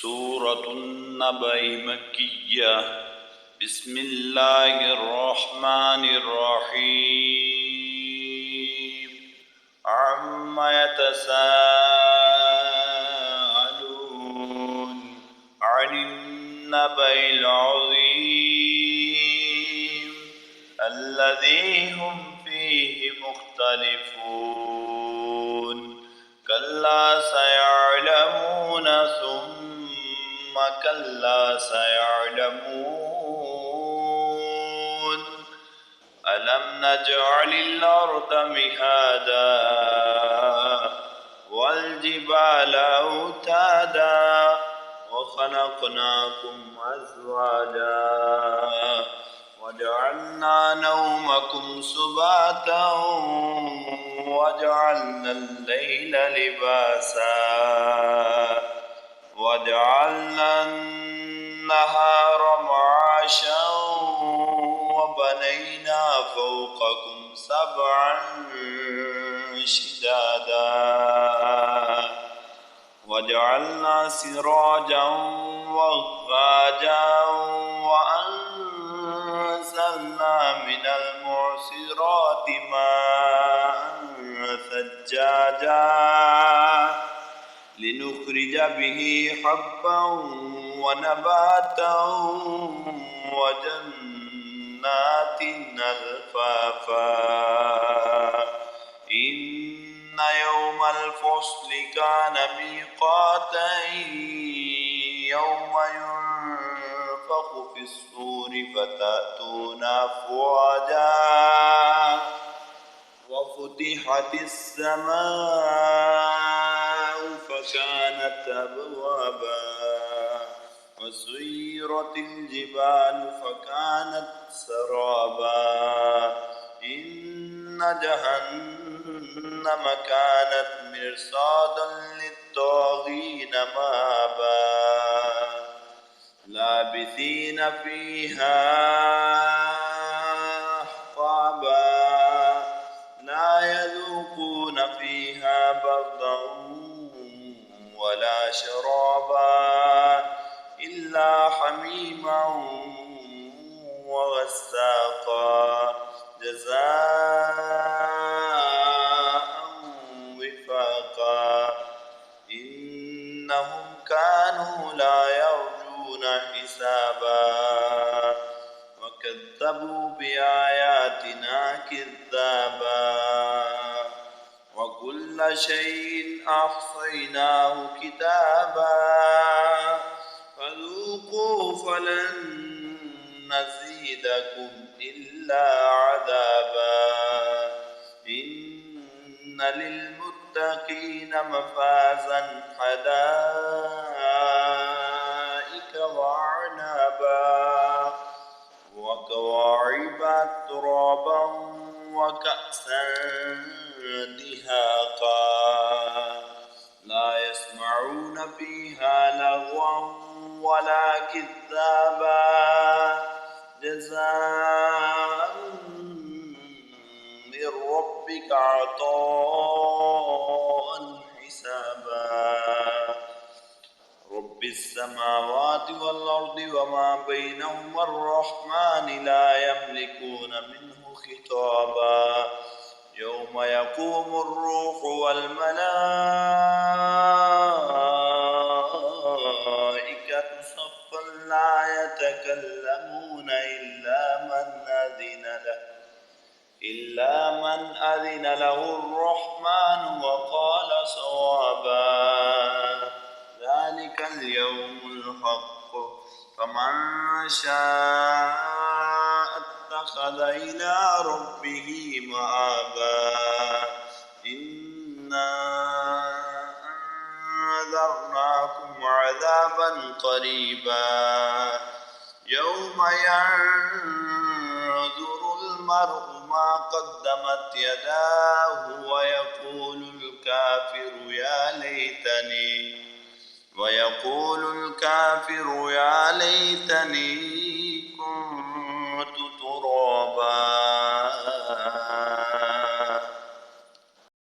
سورة النبأ مكية. بسم الله الرحمن الرحيم. عما يتساءلون عن النبأ العظيم الذي هم فيه مختلفون. كلا سيعلمون ثم كلا سيعلمون. ألم نجعل الأرض مهادا والجبال أوتادا وخلقناكم أزواجا وجعلنا نومكم سباتا وجعلنا الليل لباسا وجعلنا النهار معاشا وبنينا فوقكم سبعا شدادا وجعلنا سراجا وهاجا وأنزلنا من المعصرات ماء ثجاجا لنخرج به حبا ونباتا وجنات ألفافا. إن يوم الفصل كان ميقاتا يوم ينفخ في الصور فتأتون أفواجا وفتحت السماء فكانت أبوابا وسيرت الجبال فكانت سرابا. إن جهنم كانت مرصادا للطاغين مآبا لابثين فيها أحقابا لا يذوقون فيها بردا ولا شرابا إلا حميما وغساقا جزاء وفاقا. إنهم كانوا لا يرجون حسابا وكذبوا بآياتنا كذابا وكل شيء أحصيناه كتابا فذوقوا فلن نزيدكم إلا عذابا. إن للمتقين مفازا حدائق وأعنابا وكواعب أترابا وكأسا دهاقا لا يسمعون فيها لغوا ولا كذابا جزاء من ربك عطاء حسابا. رب السماوات والأرض وما بينهما الرحمن لا يملكون منه خطابا. يوم يقوم الروح والملائكة صفا لا يتكلمون إلا من أذن له الرحمن وقال صوابا. ذلك اليوم الحق فمن شاء اتخذ إلى ربه مآبا. إنا أنذرناكم عذابا قريبا يوم ينظر المرء ما قدمت يداه ويقول الكافر يا ليتني